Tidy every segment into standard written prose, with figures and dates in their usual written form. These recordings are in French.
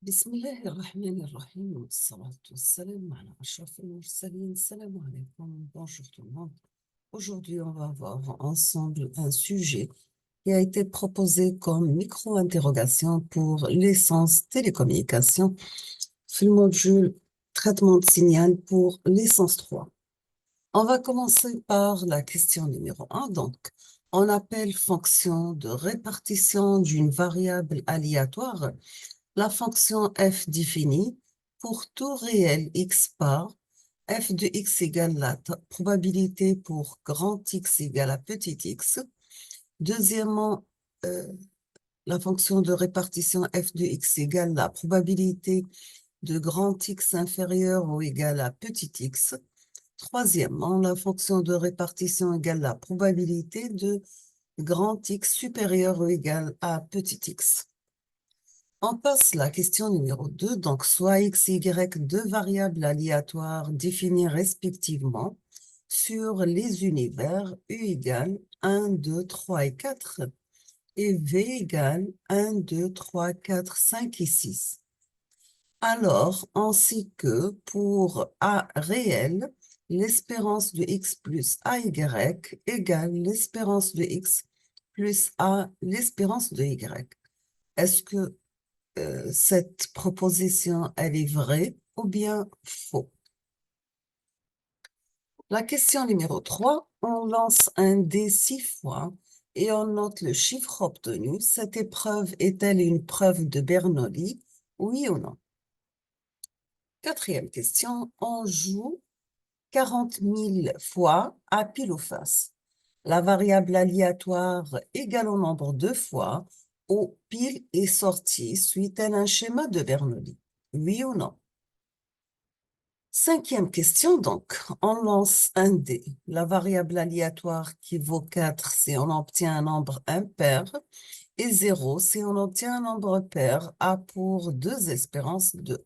بسم الله الرحمن الرحيم والصلاة والسلام على أشرف المرسلين. Salam alaikum. Bonjour tout le monde. Aujourd'hui, on va voir ensemble un sujet qui a été proposé comme micro-interrogation pour l'essence télécommunication, le module traitement de signal pour l'essence 3. On va commencer par la question numéro 1. Donc, on appelle fonction de répartition d'une variable aléatoire la fonction f définie pour tout réel x bar, f de x égale la probabilité pour grand x égale à petit x. Deuxièmement, la fonction de répartition f de x égale la probabilité de grand x inférieur ou égal à petit x. Troisièmement, la fonction de répartition égale la probabilité de grand x supérieur ou égal à petit x. On passe à la question numéro 2, donc soit x et y, deux variables aléatoires définies respectivement sur les univers U égale 1, 2, 3 et 4 et V égale 1, 2, 3, 4, 5 et 6. Alors, on sait que pour A réel, l'espérance de x plus AY égale l'espérance de x plus A, l'espérance de y. Est-ce que cette proposition, elle est vraie ou bien faux? La question numéro 3, on lance un dé 6 fois et on note le chiffre obtenu. Cette épreuve est-elle une preuve de Bernoulli? Oui ou non? Quatrième question, on joue 40 000 fois à pile ou face. La variable aléatoire égale au nombre de fois où pile est sortie suit-elle un schéma de Bernoulli? Oui ou non? Cinquième question, donc, on lance un dé. La variable aléatoire qui vaut 4 si on obtient un nombre impair et 0 si on obtient un nombre pair a pour deux espérances 2.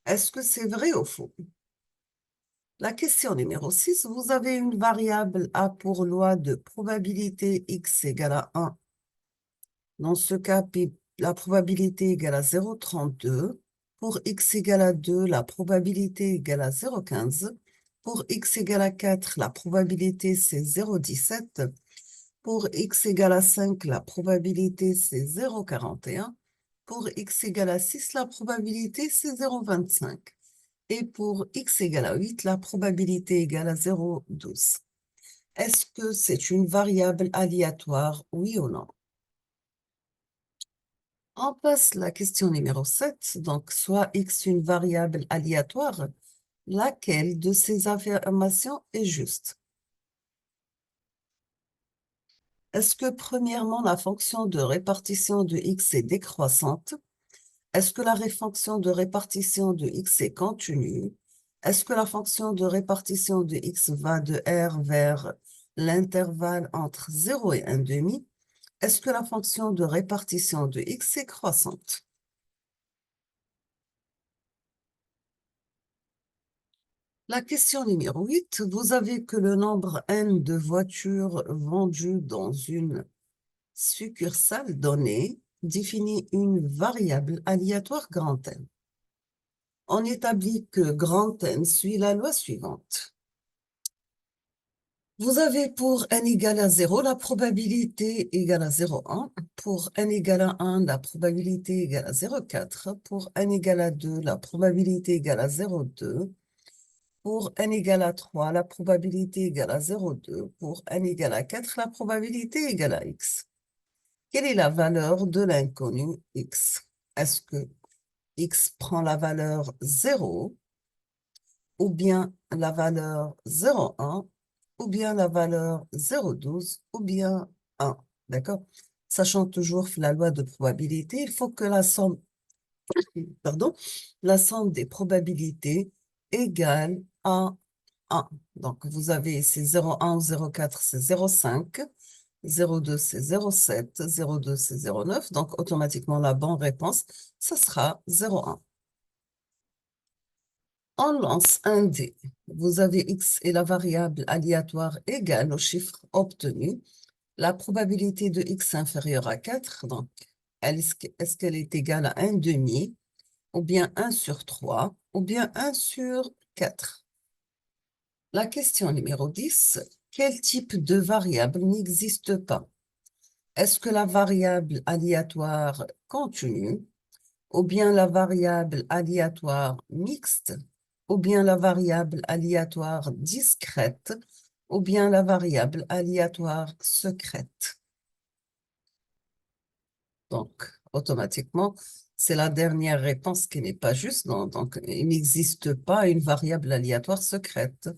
Est-ce que c'est vrai ou faux? La question numéro 6, vous avez une variable a pour loi de probabilité x égale à 1. Dans ce cas, la probabilité égale à 0,32. Pour x égale à 2, la probabilité égale à 0,15. Pour x égale à 4, la probabilité c'est 0,17. Pour x égale à 5, la probabilité c'est 0,41. Pour x égale à 6, la probabilité c'est 0,25. Et pour x égale à 8, la probabilité égale à 0,12. Est-ce que c'est une variable aléatoire, oui ou non? On passe à la question numéro 7. Donc, soit x une variable aléatoire, laquelle de ces affirmations est juste? Est-ce que, premièrement, la fonction de répartition de x est décroissante? Est-ce que la fonction de répartition de x est continue? Est-ce que la fonction de répartition de x va de R vers l'intervalle entre 0 et 1,5? Est-ce que la fonction de répartition de x est croissante? La question numéro 8, vous avez que le nombre n de voitures vendues dans une succursale donnée définit une variable aléatoire grand N. On établit que grand N suit la loi suivante. Vous avez pour n égale à 0, la probabilité égale à 0,1. Pour n égale à 1, la probabilité égale à 0,4. Pour n égale à 2, la probabilité égale à 0,2. Pour n égale à 3, la probabilité égale à 0,2. Pour n égale à 4, la probabilité égale à x. Quelle est la valeur de l'inconnu x? Est-ce que x prend la valeur 0, ou bien la valeur 0,1, ou bien la valeur 0,12, ou bien 1? D'accord? Sachant toujours la loi de probabilité, il faut que la somme des probabilités égale à 1. Donc, vous avez ici 0,1 ou 0,4, c'est 0,5. 0,2, c'est 0,7. 0,2, c'est 0,9. Donc, automatiquement, la bonne réponse, ce sera 0,1. On lance un dé. Vous avez x et la variable aléatoire égale au chiffre obtenu. La probabilité de x inférieure à 4, donc est-ce qu'elle est égale à 1 demi, ou bien 1 sur 3, ou bien 1 sur 4? La question numéro 10, quel type de variable n'existe pas? Est-ce que la variable aléatoire continue, ou bien la variable aléatoire mixte, ou bien la variable aléatoire discrète, ou bien la variable aléatoire secrète? Donc, automatiquement, c'est la dernière réponse qui n'est pas juste. Donc, il n'existe pas une variable aléatoire secrète.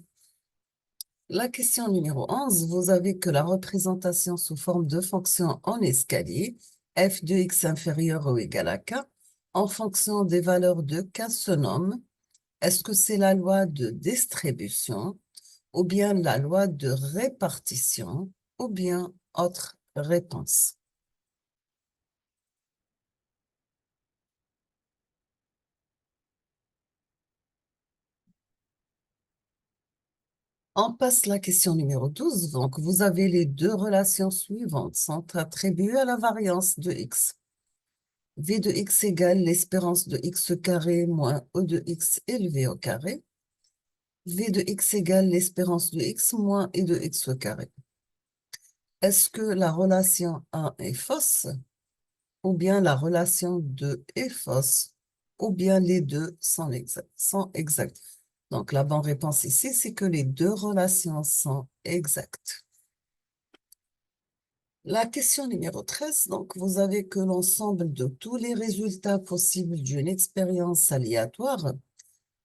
La question numéro 11, vous avez que la représentation sous forme de fonction en escalier, f de x inférieur ou égal à k, en fonction des valeurs de k se nomme, est-ce que c'est la loi de distribution, ou bien la loi de répartition, ou bien autre réponse? On passe la question numéro 12. Donc, vous avez les deux relations suivantes sont attribuées à la variance de x. V de x égale l'espérance de x carré moins E de x élevé au carré. V de x égale l'espérance de x moins E de x au carré. Est-ce que la relation 1 est fausse, ou bien la relation 2 est fausse, ou bien les deux sont exacts? Donc, la bonne réponse ici, c'est que les deux relations sont exactes. La question numéro 13, donc vous avez que l'ensemble de tous les résultats possibles d'une expérience aléatoire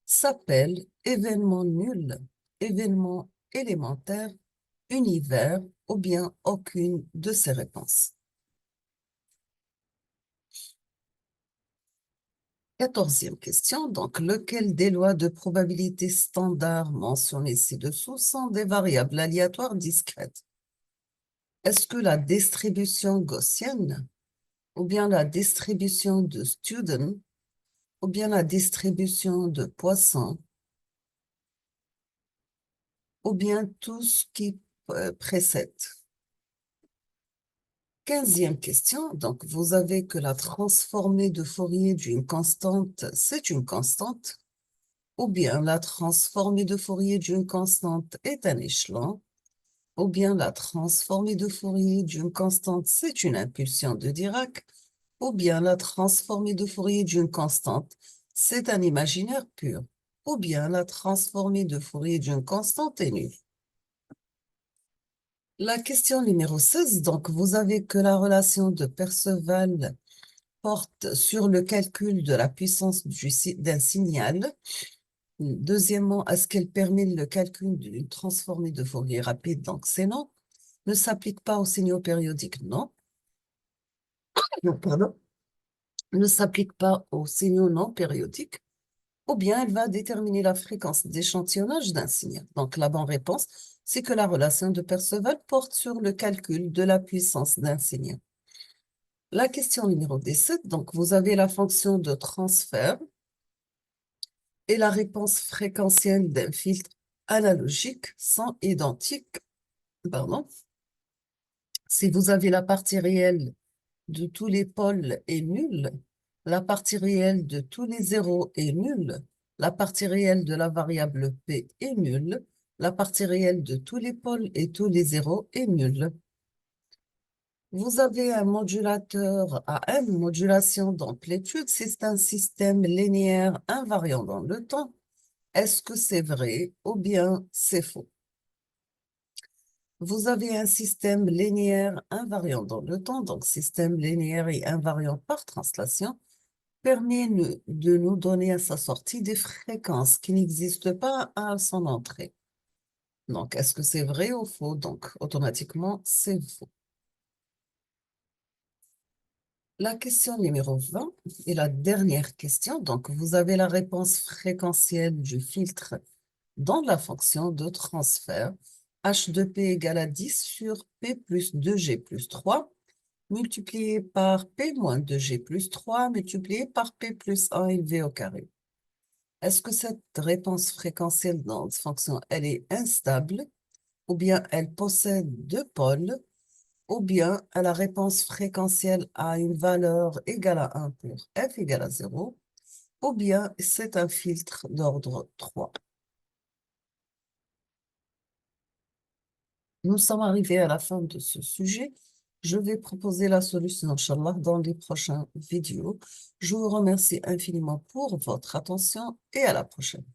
s'appelle événement nul, événement élémentaire, univers ou bien aucune de ces réponses. 14e question, donc lequel des lois de probabilité standard mentionnées ci-dessous sont des variables aléatoires discrètes? Est-ce que la distribution gaussienne, ou bien la distribution de Student, ou bien la distribution de Poisson, ou bien tout ce qui précède? 15e question, donc vous avez que la transformée de Fourier d'une constante, c'est une constante, ou bien la transformée de Fourier d'une constante est un échelon, ou bien la transformée de Fourier d'une constante, c'est une impulsion de Dirac, ou bien la transformée de Fourier d'une constante, c'est un imaginaire pur, ou bien la transformée de Fourier d'une constante est nulle. La question numéro 16, donc vous avez que la relation de Perceval porte sur le calcul de la puissance d'un signal. Deuxièmement, est-ce qu'elle permet le calcul d'une transformée de Fourier rapide? Donc c'est non. Ne s'applique pas aux signaux périodiques? Non. Non, pardon. Ne s'applique pas aux signaux non périodiques? Ou bien elle va déterminer la fréquence d'échantillonnage d'un signal. Donc la bonne réponse, c'est que la relation de Perceval porte sur le calcul de la puissance d'un signal. La question numéro 17, donc vous avez la fonction de transfert et la réponse fréquentielle d'un filtre analogique sont identiques. Pardon. Si vous avez la partie réelle de tous les pôles est nulle, la partie réelle de tous les zéros est nulle, la partie réelle de la variable P est nulle, la partie réelle de tous les pôles et tous les zéros est nulle. Vous avez un modulateur à M, modulation d'amplitude, c'est un système linéaire invariant dans le temps. Est-ce que c'est vrai ou bien c'est faux? Vous avez un système linéaire invariant dans le temps, donc système linéaire et invariant par translation, permet de nous donner à sa sortie des fréquences qui n'existent pas à son entrée. Donc, est-ce que c'est vrai ou faux? Donc, automatiquement, c'est faux. La question numéro 20 est la dernière question. Donc, vous avez la réponse fréquentielle du filtre dans la fonction de transfert h de p égale à 10 sur p plus 2g plus 3 multiplié par p moins 2g plus 3 multiplié par p plus 1 élevé au carré. Est-ce que cette réponse fréquentielle dans cette fonction, elle est instable ou bien elle possède deux pôles ou bien la réponse fréquentielle a une valeur égale à 1 pour f égale à 0, ou bien c'est un filtre d'ordre 3. Nous sommes arrivés à la fin de ce sujet. Je vais proposer la solution, Inch'Allah, dans les prochaines vidéos. Je vous remercie infiniment pour votre attention et à la prochaine.